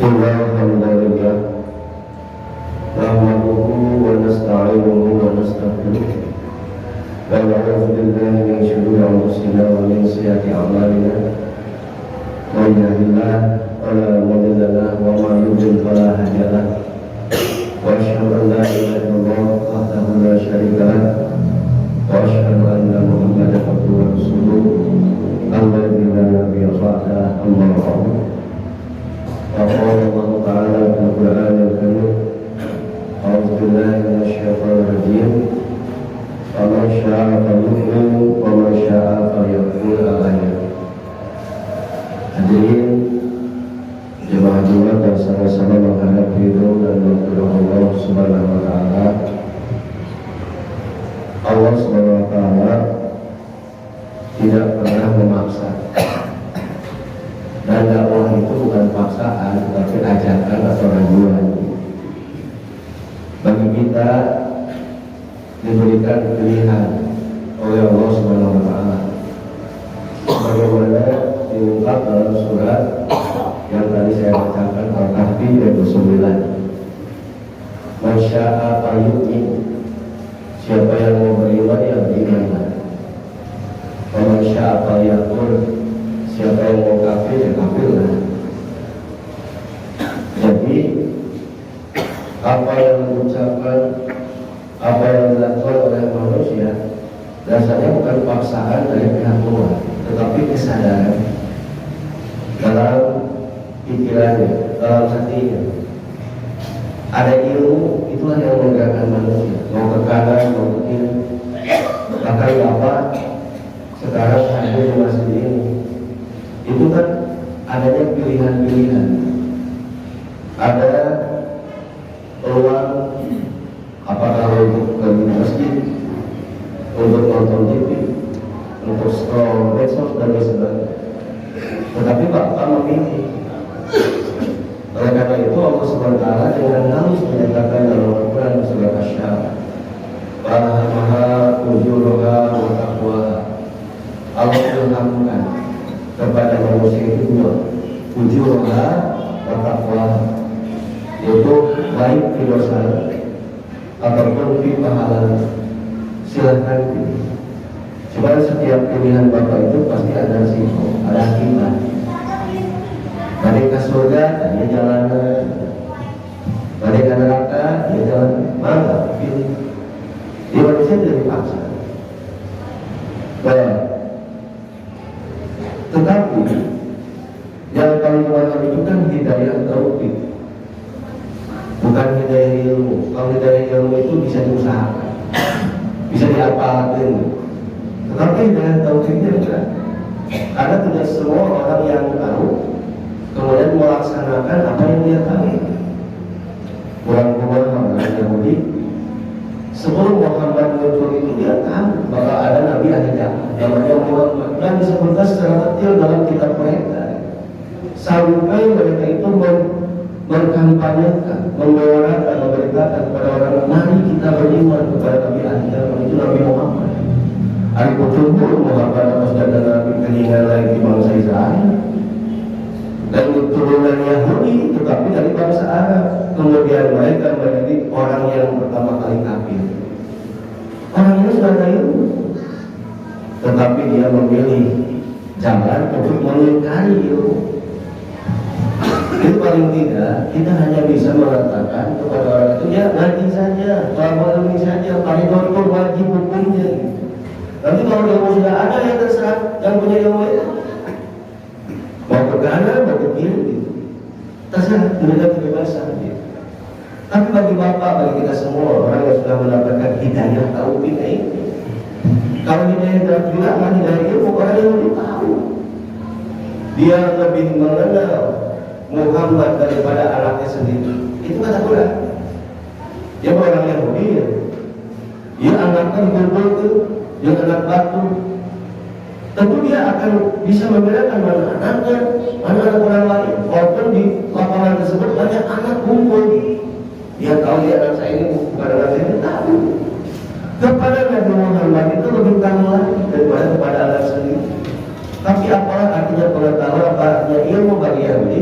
Alhamdulillah nahmaduhu wa nasta'inuhu wa nastaghfiruh wa na'udzu billahi min shururi anfusina wa min sayyiati a'malina may yahdihillahu fala mudilla lahu wa may yudlil fala hadiya lahu wa asyhadu an la ilaha illallah wahdahu la syarika lahu wa asyhadu anna Muhammadan abduhu wa rasuluh alladzi la nabiyya ba'dahu amma ba'du. قال الله تعالى في القرآن الكريم أعوذ بالله من الشيطان الرجيم فمن شاء فليؤمن ومن شاء فليكفر. Ayat. Hadirin jemaah Jumat yang sama-sama menghadap ridho dan maghfirah Allah Subhanahu wa taala. Allah Subhanahu wa taala tidak pernah memaksa. Dan dakwah itu bukan paksaan, tapi ajakan atau rajuan. Bagi kita diberikan pilihan oleh Allah Subhanahu wa taala. Bagaimana diungkap dalam surat yang tadi saya bacakan Al-Kahfi ayat 9. Masya'a fayu'min. Siapa yang mau beriman ya beriman. Wa masya'a fayakfur. Siapa yang mau kafir ya kafirlah. Jadi apa yang diucapkan, apa yang dilakukan oleh manusia dasarnya bukan paksaan dari pihak luar, tetapi kesadaran dalam pikirannya, dalam hatinya. Ada ilmu, itulah yang menggerakkan manusia, mau ke kanan, mau ke kiri. Bahkan Bapak sekarang hadir di masjid ini, itu kan adanya pilihan-pilihan. Ada peluang, apakah untuk ke masjid, untuk nonton TV, untuk scroll medsos dan sebagainya. Tetapi Bapak memilih. Oleh karena itu Allah SWT dengan halus menyatakan dalam Al-Quran surat Asy-Syarah, "Fahamaha ujuraha wa taqwaha." Allah menghamkan kepada manusia itu dua, ujurha wa taqwa, yaitu baik di dosa ataupun di pahala. Silahkan pilih. Cuma setiap pilihan Bapak itu pasti ada risiko, ada akibat. Balik ke surga, dia jalanan. Balik ke neraka, dia jalan. Maka pilih. Di manusia tidak dipaksa. Baik. Tetapi yang paling utama itu kan hidayah taufik, bukan hidayah ilmu. Kalau hidayah ilmu itu bisa diusahakan, bisa diapalkan. Tetapi hidayah taufiknya enggak. Karena tidak semua orang yang tahu kemudian melaksanakan apa yang dia tahu. Orang-orang Yahudi sebelum Muhammad muncul itu dia tahu bahwa ada Nabi akhir zaman namanya Muhammad, dan disebutkan secara detail dalam kitab mereka. Sampai mereka itu berkampanyekan, menyuarakan, memberitakan kepada orang, mari kita beriman kepada Nabi akhir zaman itu Nabi Muhammad. Hari betul-betul Muhammad dan Nabi meninggal lagi di bangsa Israel dan keturunan Yahudi, tetapi dari bangsa Arab. Kemudian mereka menjadi orang yang pertama kali kafir. Orang ini sudah ada ilmu, tetapi dia memilih jalan untuk mengingkari ilmu. Itu paling tidak kita hanya bisa mengatakan kepada orang itu, ya ngaji saja, ilmu saja, paling wajib hukumnya. Nanti kalau ilmu sudah ada, yang terserah yang punya ilmu itu mau ke kanan, mau ke kiri, gitu. Terserah, mereka kebebasan, gitu. Tapi bagi Bapak, bagi kita semua orang yang sudah mendapatkan hidayah taufik ini, kalau hidayah bilang hidayah ilmu, orang yang lebih tahu, dia lebih mengenal Muhammad daripada anaknya sendiri. Itu kata Quran. Dia orang Yahudi, dia anaknya dikumpul ke, dia anak batu. Tentu dia akan bisa membedakan mana anaknya, mana anak orang lain. Walaupun di lapangan tersebut banyak anak kumpul, dia tahu dia anak saya ini bukan anak saya, dia tahu. Kepada Nabi Muhammad itu lebih tahu lagi daripada kepada anak sendiri. Tapi apalah artinya pengetahuan, apa artinya ilmu bagi Yahudi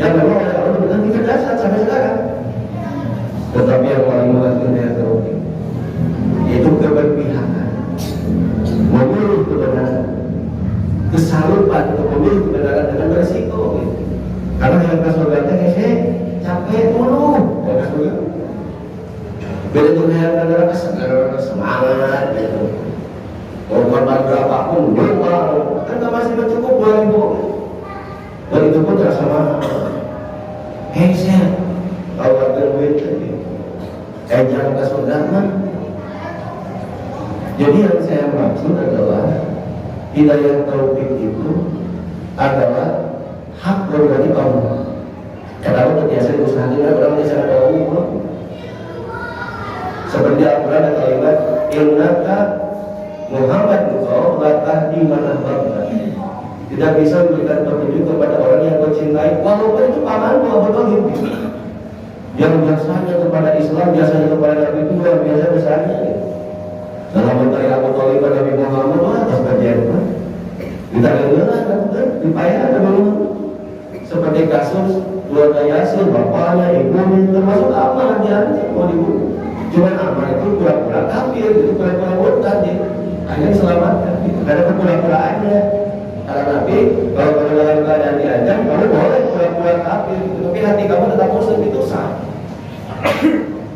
yang memang oleh Allah dibilang kecerdasan sampai sekarang. Tetapi yang paling menghasilkan tauhid yaitu keberpihakan, memilih kebenaran, kesalupan untuk memilih kebenaran dengan berisiko. Karena yang ke surga teh capek dulu, ya ke surga. Beda tuh yang neraka segar, semangat, gitu. Mau korban berapapun, berapa, kan nggak masih mencukup 2.000. Dan itu pun terasa mahal. Saya kalau ada duit tadi, jangan ke surga mah. Jadi yang saya maksud adalah hidayah taufik itu adalah hak prerogatif Allah. Kenapa biasa diusahakan orang di sana Allah? Seperti Al-Quran ada kalimat innaka Muhammad engkau la tahdi man ahbabta. Tidak bisa memberikan petunjuk kepada orang yang kau cintai, walaupun itu pamanmu Abu Thalib. Yang biasanya kepada Islam, biasanya kepada Nabi itu luar biasa besarnya. Dalam mencari Abu Thalib Nabi Muhammad, wah atas kajian kita dengar, dipayah ada seperti kasus keluarga Yasin, bapaknya, ibunya, termasuk Ammar dia mau dibunuh. Cuman Ammar itu pura-pura kafir, itu pura-pura murtad, akhirnya diselamatkan. Karena kepura-puraannya. Karena Nabi, kalau kamu dalam keadaan diancam, kamu boleh pura-pura kafir, tapi hati kamu tetap muslim, itu sah.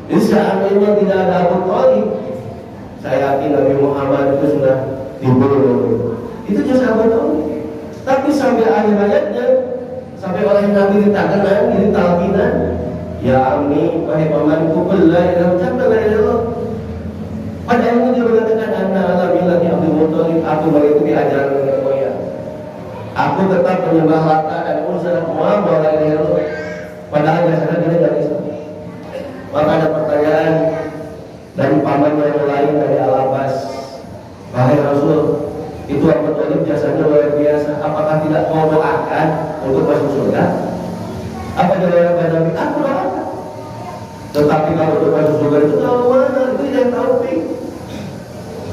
Jadi seandainya tidak ada Abu Thalib, saya yakin Nabi Muhammad itu sudah dibunuh. Itu jasa Abu Thalib. Tapi sampai akhir hayatnya, sampai oleh Nabi ditakenan, ini talqinan, ya amni, wahai pamanku, la ilaha illallah. Pada ilmu dia mengatakan anna ala millati Abdul Muthalib, aku mengikuti ajaran nenek moyang. Aku tetap menyembah Lata dan Uzza, wa la ilaha illallah. Padahal dasarnya dia dari Islam. Maka ada pertanyaan dari pamannya yang lain dari Al-Abbas, wahai Rasul, itu Abu Thalib jasanya luar biasa. Apakah tidak mau doakan untuk masuk surga? Apa jawaban Nabi? Aku doakan. Tetapi kalau untuk masuk surga itu tahu mana? Itu yang taufik.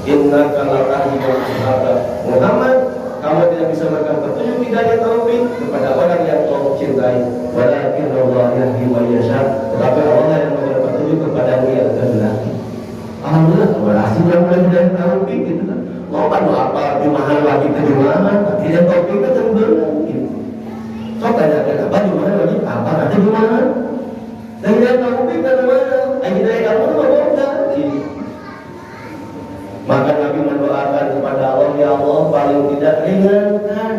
Inna kalau tahdi Muhammad, kamu tidak bisa memberikan petunjuk hidayah taufik kepada orang yang kau cintai. Walakin Allah yahdi man yasha. Tetapi Allah yang memberikan petunjuk kepada yang kehendaki. Alhamdulillah, berhasil yang mulai hidayah taufik gitu kan. Mau kan apa jumahan lagi ke jumahan, tidak taufik itu benar gitu. So tanyakan apa jumahan lagi? Apa ada jumahan? Dan hidayah taufik dari mana? Hidayah kamu itu apa? Maka Nabi mendoakan kepada Allah, ya Allah paling tidak ringankan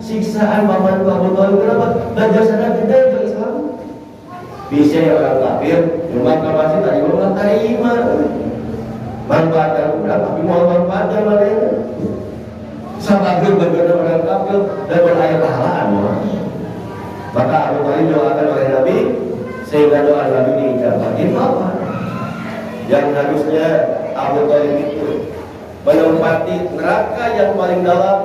siksaan pamanku Abu Thalib. Kenapa? Belajar sana tidak ke Islam. Bisa ya orang kafir, cuma kapasitas tadi orang terima. Manfaatkan udah, tapi mau manfaatkan mereka. Sabagir berbeda orang kafir dan berayat pahalaan. Maka Abu Thalib doakan oleh Nabi, sehingga doa Nabi diijabah. Itu apa? Yang harusnya Abu Thalib itu menempati neraka yang paling dalam,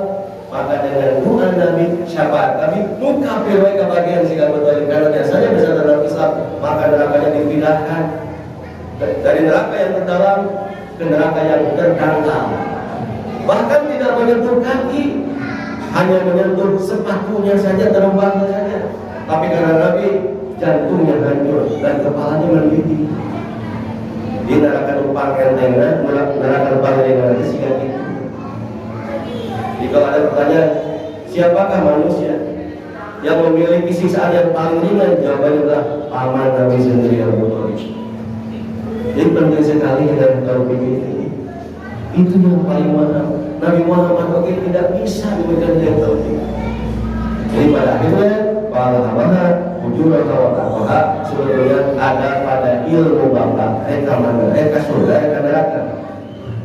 maka dengan doa Nabi, syafaat Nabi, muka firman kebahagiaan si Abu Thalib. Karena biasanya bisa dalam Islam, maka nerakanya dipindahkan dari neraka yang terdalam ke neraka yang terdangkal. Bahkan tidak menyentuh kaki, hanya menyentuh sepatunya saja, terembangnya saja. Tapi karena Nabi, jantungnya hancur dan kepalanya mendidih. Di neraka numpang entengnya, neraka numpang entengnya itu sikat itu. Jika ada pertanyaan, siapakah manusia yang memiliki siksaan yang paling ringan? Jawabannya adalah paman Nabi sendiri Abu Thalib. Jadi penting sekali kita tahu begini. Itu yang paling mahal. Nabi Muhammad mungkin tidak bisa diberikan yang taufik. Jadi pada akhirnya para sahabat ujung atau takoha sebetulnya ada pada ilmu bapak. Mereka surga, mereka neraka.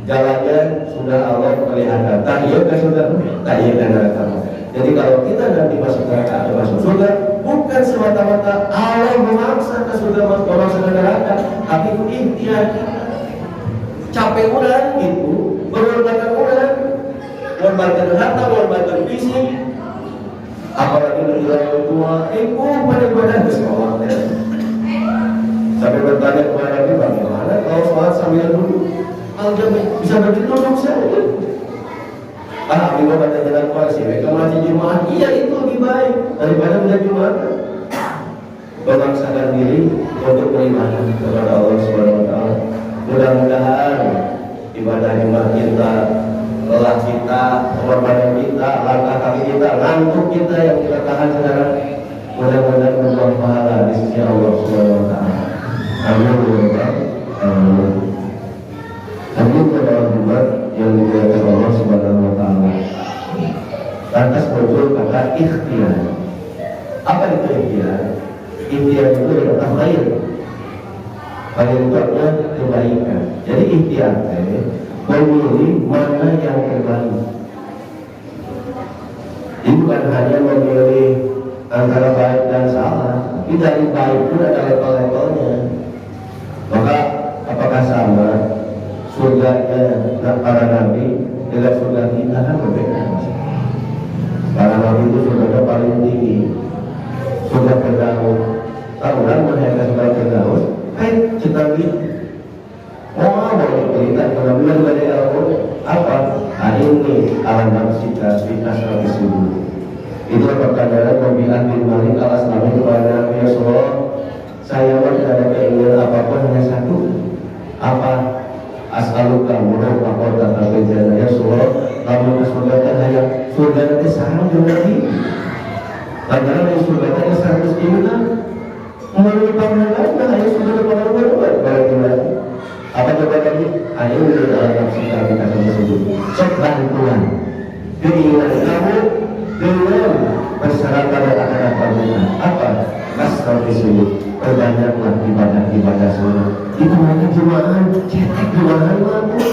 Jalannya sudah Allah perlihatkan. Tak iya ke surga, tak iya ke neraka. Jadi kalau kita nanti masuk neraka atau masuk surga, bukan semata-mata Allah memaksa ke surga masuk ke neraka, tapi itu ikhtiar kita. Capek orang itu, mengorbankan orang, mengorbankan harta, mengorbankan fisik. Apalagi menjelang tua, pada ibadah ke sekolah. Sampai bertanya kepada Nabi, bagaimana kalau sholat sambil duduk? Kalau dia bisa berdiri duduk saja. Abi bapak jalan kuasa, kamu masih Jumat, iya itu lebih baik daripada menjadi Jumat. memaksakan diri untuk beribadah kepada Allah Subhanahu wa taala. Mudah-mudahan ibadah jumlah kita, lelah kita, pengorbanan kita, langkah kaki kita, ngantuk kita yang kita tahan sekarang, mudah-mudahan berbuah pahala di sisi Allah Subhanahu wa taala. Amin. Amin. Amin pada Jumat yang dimuliakan Allah Subhanahu wa taala. Lantas muncul kata ikhtiar. Apa itu ikhtiar? Ikhtiar itu adalah khair. Khair itu adalah kebaikan. Jadi ikhtiar memilih mana yang terbaik. Ini bukan hanya memilih antara baik dan salah, tapi dari baik pun ada level-levelnya. Maka apakah sama surganya para nabi dengan surga kita? Kan berbeda. Para nabi itu surga paling tinggi, surga Firdaus. Tahu kan mana surga Firdaus? Kita lihat. Oh, boleh cerita kenabian dari Al-Quran apa? Hari ini alam nafsika fi asrafi subuh. Itu pertanyaan Rabi'ah bin Malik al-Aslami kepada Nabi Rasulullah. Saya tidak ada keinginan apapun, hanya satu. Apa? As'aluka murah pakota al-Jannah. Ya Rasulullah, namun surga hanya surga nanti sama dengan ini. Padahal di surga nanti 100 juta. Menurut pandangan hanya surga pandangan. Apa coba tadi? Ayo dalam nafsi kami akan tersebut. Cek bantuan keinginan kamu dengan persyaratan yang akan lakukan. Apa? Kasar disebut. Perbanyaklah ibadah sunnah. Itu hanya jemaah, cetek jemaah mampu.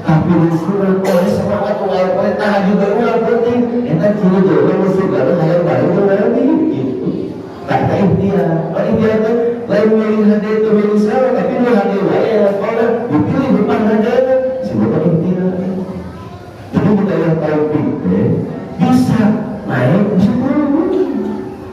Tapi sunnah oleh semangat oleh tahajud juga penting. Enak ciri dulu musibah hanya baru mengalami itu. Tak ikhtiar. Kalau ikhtiar itu lain milih hadir itu milih salah, tapi milih hadir lain yang sekolah dipilih depan hadir. Semoga ikhtiar. Jadi kita yang taufik bisa naik, bisa turun.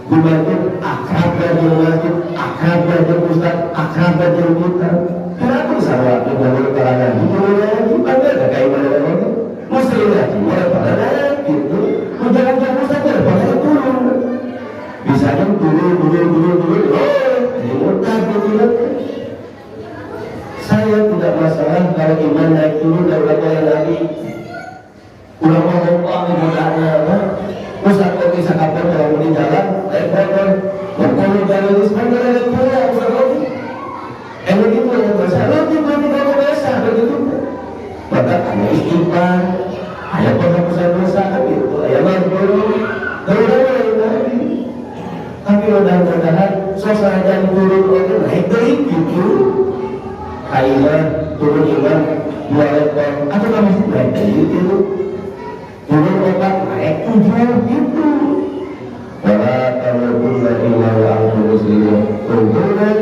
Gubernur akrab dan masjid, akrab dan ustaz, akrab dan kita. Kenapa salah gubernur kalangan? Gubernur lagi, pada ada kaitan dengan itu. Muslim lagi, pada lagi itu. Jangan ustaz pada turun. Bisa kan turun. Saya tidak masalah kalau iman naik turun dari level Nabi. Ulama ngomong mudahnya apa? Ustaz kok bisa kapan kalau di jalan naik motor, kalau jalan di sana ada kuda, Ustaz kok. Begitu yang masalah itu berarti kamu biasa begitu. Maka hanya istighfar, hanya penghapusan dosa kan gitu. Ayat maghfirah. Nabi. Tapi mudah-mudahan suasana turun itu naik dari gitu. Kailah turun iman 2 level atau masih naik dari itu. Turun 4 naik 7 gitu. Wala tamutunna lagi wa antum muslimun. Turun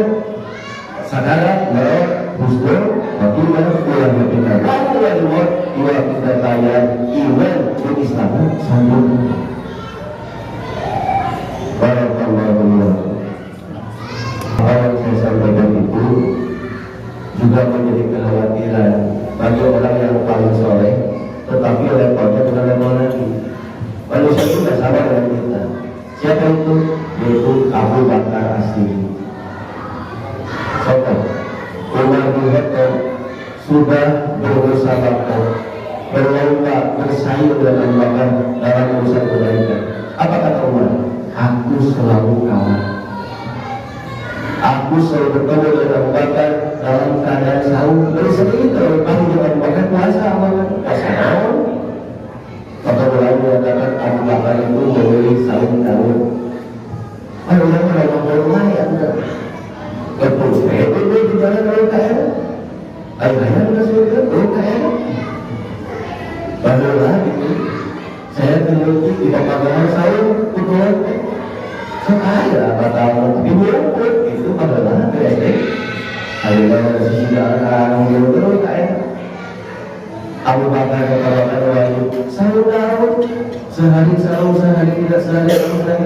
sadara merok husnul khotimah ulah benar. Lalu wal dua kita kaya iman dan Islam sambung. Barakallahu. Apa yang saya sampaikan itu juga menjadi kekhawatiran bagi orang yang paling soleh, tetapi levelnya bukan level lagi. Manusia itu tidak sama dengan kita. Siapa itu? Yaitu Abu Bakar As-Siddiq. Contoh, Umar bin Khattab sudah berusaha berlomba bersaing dengan Abu Bakar dalam urusan kebaikan. Apa kata Umar? Aku selalu kalah. Aku selalu bertemu dengan Abu Bakar dalam keadaan sahur. Bersering kalau pagi dengan Abu Bakar puasa naon. Maka mulai menyatakan Abu Bakar itu memilih sahur sahur. Orang orang ya enggak. Betul. Itu di jalan orang kaya. Ayah udah surga orang kaya. Barulah itu. Saya terluki di paparan sahur kutuan. Sekaya apa tahu tapi nyumput itu adalah BSD. Ayo sisi jalan terus kaya. Abu Bakar katakan wahyu sahur Daud sehari sahur sehari tidak sehari tidak.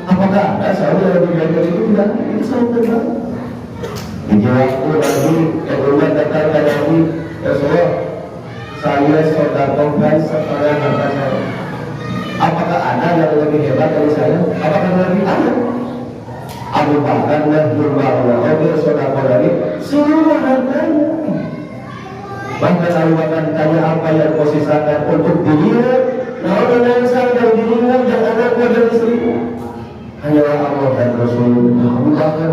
Apakah ada sahur yang lebih baik dari itu? Tidak. Itu sahur terbaik. Dijawabku lagi yang rumah datang ke Nabi Rasulullah, saya sodakokan setengah harta saya. Apakah ada yang lebih hebat dari saya? Apakah Nabi ada? Abu Bakar dan Nurullah Oke sodako lagi seluruh hartanya. Bahkan Abu Bakar ditanya apa yang kau sisakan untuk dirinya, nah dengan dan dirinya dan anaknya dan istrimu. Hanyalah Allah dan Rasul. Abu Bakar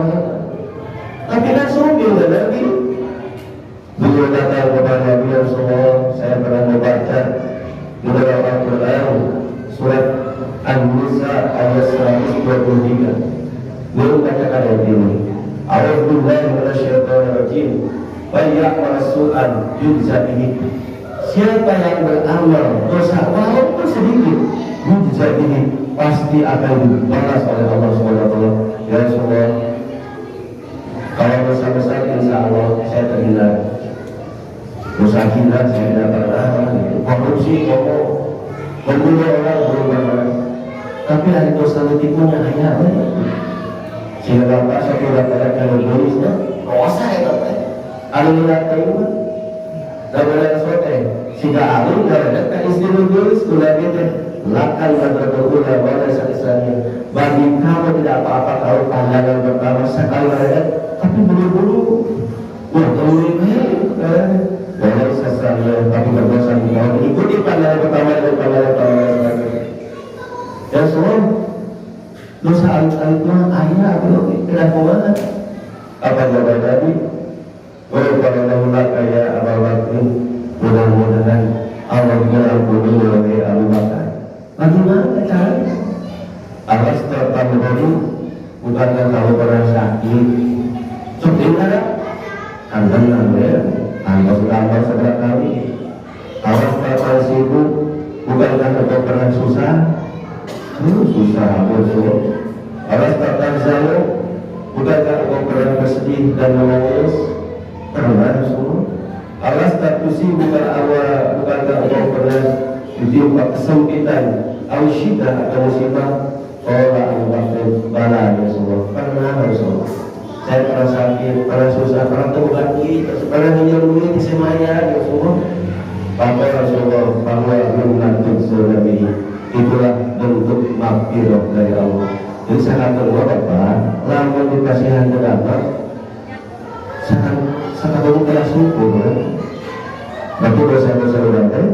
tapi langsung dia lagi. Beliau datang kepada Nabi Rasulullah. Saya pernah membaca di dalam Al-Quran surat An-Nisa ayat 123. Beliau katakan ayat ini, A'udzubillahi minasyaitonir rajim. Fayaqul su'an yujza bihi. Siapa yang beramal dosa walaupun sedikit, yujza bihi, pasti akan dibalas oleh Allah Subhanahu wa taala. Ya Rasulullah, kalau dosa besar insya Allah saya terhindar. Dosa hina saya tidak pernah, korupsi, membunuh orang berubah. Tapi ada dosa letikunya hanya sehingga bapak satu latar kalau tulisnya dosa ya bapak. Alun latar itu, dan berada sote. Sehingga alun berada kan istilah tulis sudah kita lakukan dan berulang pada saat-saatnya. Bagi kamu tidak apa-apa kalau pandangan pertama sekali berada, tapi buru-buru, boleh sesuatu tapi berdosa di bawah. Ikuti pandangan pertama dan pandangan pertama. Dan semua dosa alit-alit mah ayah belum kenapa banget. Apa jawaban Nabi? Walaupun kayak Abu Bakar, mudah-mudahan Allah mengampuni oleh Abu Bakar. Bagaimana caranya? Allah setelah dulu bukankah kamu pernah sakit? Sebentar angan ya, anggap sebelah kali. Allah setelah sibuk bukankah kamu pernah susah? Susah betul. Allah setelah saya bukankah kamu pernah bersedih dan menangis? Pernah semua. Allah tak pusing bukankah engkau pernah ditimpa kesempitan, ausyida atau musibah? Allah Al-Bakir bala ya semua. Pernah semua. Saya pernah sakit, pernah susah, pernah terobati, pernah minyak duit di semaya ya semua. Bapak Rasulullah bahwa menantuk Nabi itulah bentuk maghfirah dari Allah. Jadi sangat kedua Bapak, lama dikasihan kenapa? Sangat telah syukur kan? Bagi dosa-dosa orang kan?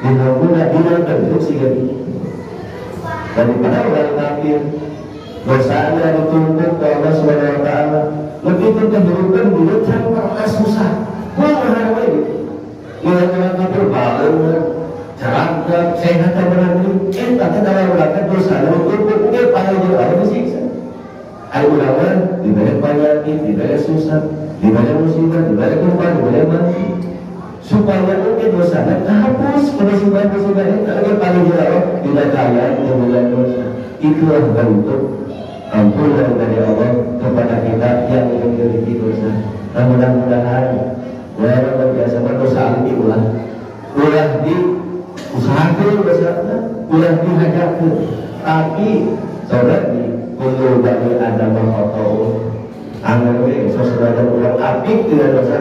Dinampilkan itu sehingga daripada orang kafir dosanya dituntut ke Allah Subhanahu wa taala lebih kecenderungan dulu tanpa susah. Wah mana ini? Orang kafir bangun, cerangkap, sehat dan berani. Tapi dalam belakang dosanya dituntut mungkin paling jauh disiksa. Ada ulama dibayar penyakit, dibayar susah, dibayar musibah, dibayar korban, dibayar mati. Supaya mungkin dosanya terhapus musibah-musibah ini agar paling jauh tidak kaya dengan dosa. Itulah bentuk ampunan dari Allah kepada kita yang memiliki dosa. Dan mudah-mudahan orang biasa berdosa alami ulah di usahakan dosanya, ulah dihajarkan. Tapi saudara untuk bagi Adam atau anggawe sesuatu ulang apik tidak dosa.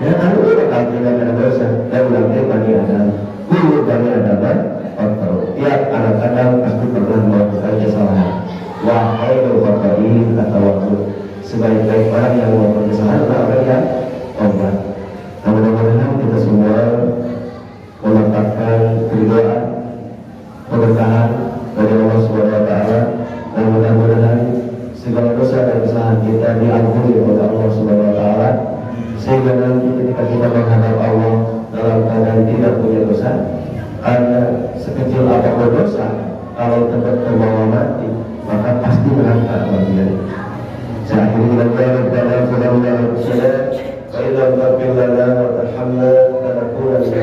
Dan anu bakal tidak ada dosa. Dan ulangnya bagi Adam, untuk bagi Adam atau tiap anak Adam pasti pernah melakukan kesalahan. Wahai khota'in kata waktu sebaik-baik orang yang melakukan kesalahan adalah orang yang tobat. Nah mudah-mudahan kita semua mendapatkan keridhaan, keberkahan dari Allah Subhanahu wa taala. Dan mudah-mudahan segala dosa dan kesalahan kita diampuni oleh Allah Subhanahu wa taala, sehingga nanti ketika kita menghadap Allah dalam keadaan tidak punya dosa, karena sekecil apapun dosa kalau tempat terbawa mati maka pasti neraka bagian. Saya akhiri dengan kepada saudara-saudara sekalian, wa idza taqabbala wa tarhamna lanakunanna